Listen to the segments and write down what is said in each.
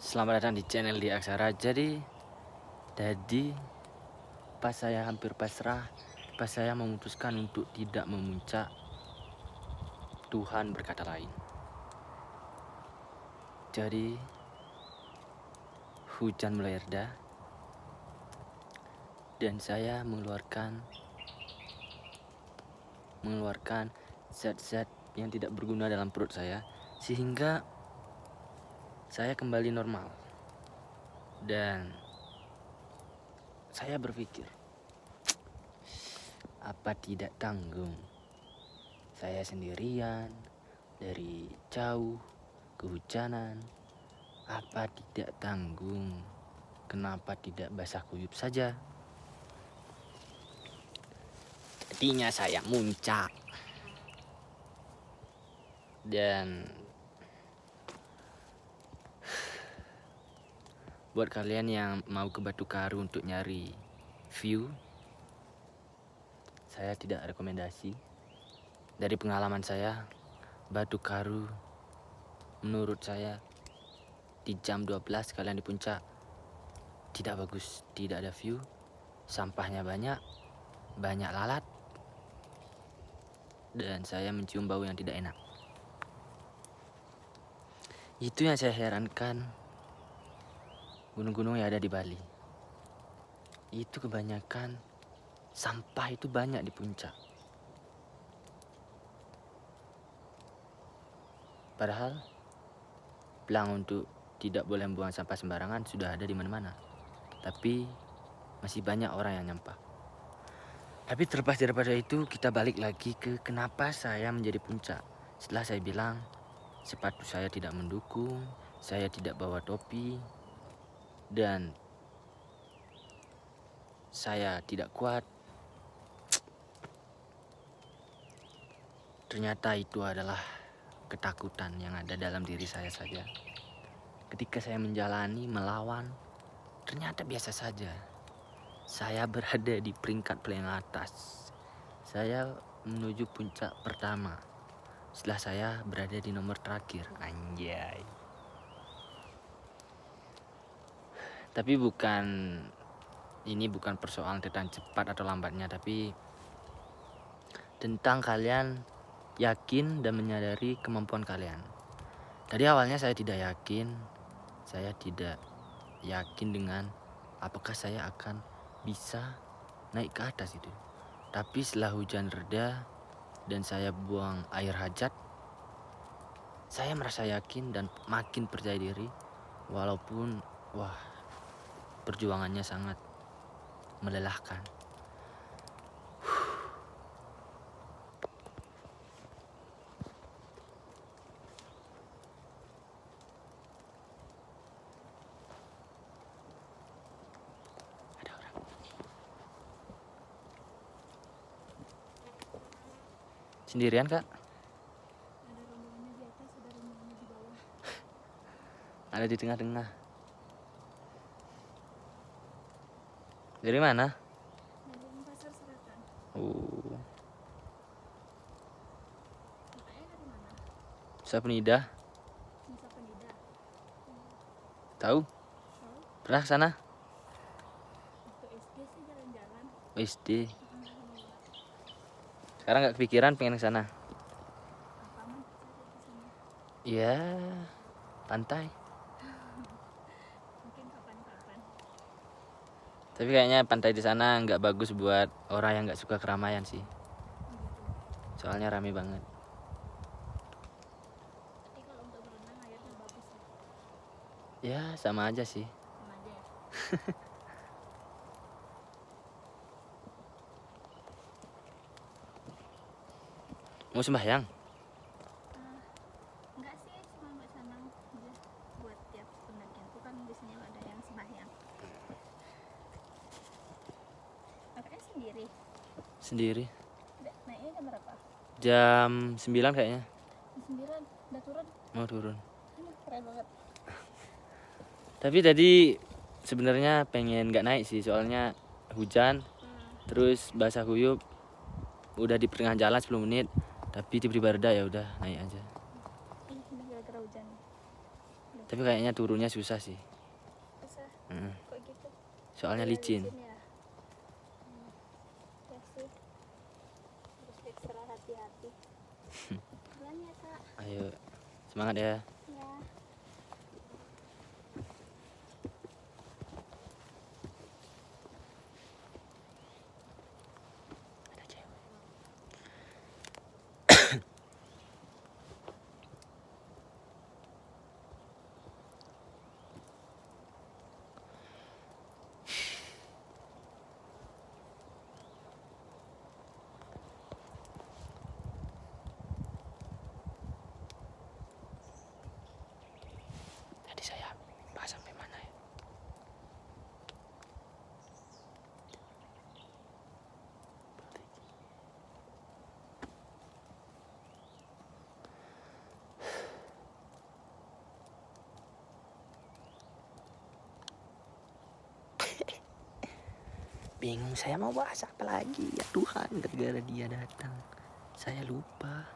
Selamat datang di channel di Aksara. Jadi tadi pas saya hampir pasrah, pas saya memutuskan untuk tidak memuncak, Tuhan berkata lain. Jadi hujan mulai reda dan saya mengeluarkan zat-zat yang tidak berguna dalam perut saya, sehingga saya kembali normal. Dan saya berpikir, apa tidak tanggung? Saya sendirian, dari jauh, kehujanan, apa tidak tanggung? Kenapa tidak basah kuyup saja? Jadinya saya muncak. Dan buat kalian yang mau ke Batu Karu untuk nyari view, saya tidak rekomendasi. Dari pengalaman saya, Batu Karu menurut saya di jam 12 kalian di puncak tidak bagus, tidak ada view, sampahnya banyak lalat, dan saya mencium bau yang tidak enak. Itu yang saya herankan, gunung-gunung yang ada di Bali itu kebanyakan sampah itu banyak di puncak. Padahal pelang untuk tidak boleh membuang sampah sembarangan sudah ada di mana-mana. Tapi masih banyak orang yang nyampah. Tapi terlepas daripada itu, kita balik lagi ke kenapa saya menjadi puncak. Setelah saya bilang sepatu saya tidak mendukung, saya tidak bawa topi, dan saya tidak kuat. Ternyata itu adalah ketakutan yang ada dalam diri saya saja. Ketika saya menjalani, melawan, ternyata biasa saja. Saya berada di peringkat paling atas. Saya menuju puncak pertama. Setelah saya berada di nomor terakhir. Anjay. Tapi ini bukan persoalan tentang cepat atau lambatnya, tapi tentang kalian yakin dan menyadari kemampuan kalian. Tadi awalnya saya tidak yakin dengan apakah saya akan bisa naik ke atas itu. Tapi setelah hujan reda dan saya buang air hajat, saya merasa yakin dan makin percaya diri, walaupun perjuangannya sangat melelahkan. Ada orang. Sendirian, Kak? Ada rombongannya di atas, ada rombongannya di bawah. Ada di tengah-tengah. Dari mana? Dari Pasar Selatan. Makanya dari mana? Nusa Penida. Nusa Penida. Tahu? Tahu? Pernah ke sana? Waktu SD sih jalan-jalan. SD. Sama banget. Sekarang nggak kepikiran pengen ke sana? Apa man cari ke sana? Ya, pantai. Mungkin kapan-kapan. Tapi kayaknya pantai di sana nggak bagus buat orang yang nggak suka keramaian sih. Gitu. Soalnya rame banget. Tapi kalau untuk berenang airnya bagus ya. Ya, sama aja sih. Sama aja ya. Mau sembahyang? Enggak sih, cuma buat senang aja. Buat tiap pendakian tuh kan biasanya ada yang sembahyang. Kakaknya sendiri. Sendiri. Naiknya jam berapa? Jam 9 kayaknya. Jam 9 udah turun. Mau turun. Keren banget. Tapi tadi sebenarnya pengen nggak naik sih, soalnya hujan. Terus basah kuyup. Udah di pertengahan jalan 10 menit. Tapi tiba-tiba reda, ya udah naik aja. Ini gara-gara hujan. Tapi kayaknya turunnya susah sih. Susah. Mm. Kok gitu? Soalnya Iya, licin. ya. Ya sih. Harus ekstra hati-hati. Jalan ya kak. Ayo, semangat ya. Ya. Ada cewek. Tadi saya bahas sampai mana ya? Bingung saya mau bahas apa lagi. Ya Tuhan, gara-gara dia datang saya lupa.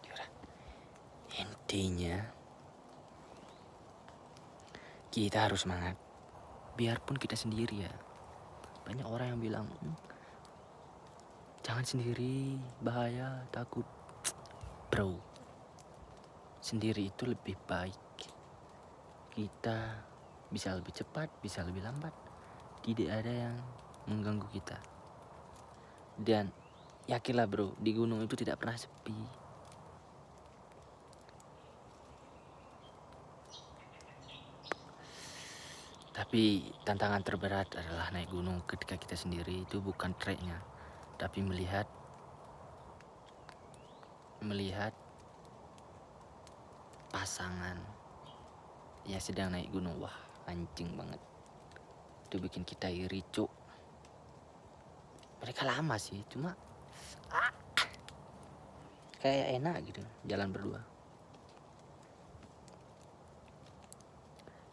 Yaudah. Intinya kita harus semangat. Biarpun kita sendiri ya. Banyak orang yang bilang, jangan sendiri, bahaya, takut. Bro, sendiri itu lebih baik. Kita bisa lebih cepat, bisa lebih lambat. Tidak ada yang mengganggu kita. Dan yakinlah bro, di gunung itu tidak pernah sepi. Tapi tantangan terberat adalah naik gunung ketika kita sendiri. Itu bukan treknya, tapi melihat pasangan yang sedang naik gunung. Wah, anjing banget. Itu bikin kita iri, cuk. Mereka lama sih, cuma kayak enak gitu jalan berdua.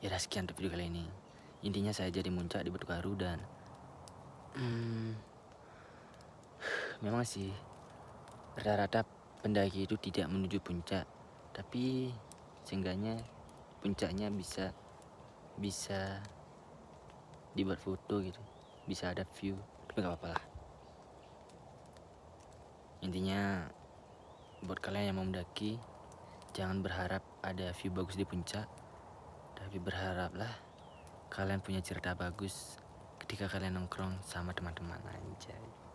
Ya udah, sekian untuk video kali ini. Intinya saya jadi muncak di Batu Karu dan memang sih rata-rata pendaki itu tidak menuju puncak, tapi seenggaknya puncaknya bisa dibuat foto gitu, bisa ada view. Tapi nggak apa-apa lah. Intinya buat kalian yang mau mendaki, jangan berharap ada view bagus di puncak, tapi berharaplah kalian punya cerita bagus ketika kalian nongkrong sama teman-teman. Anjay.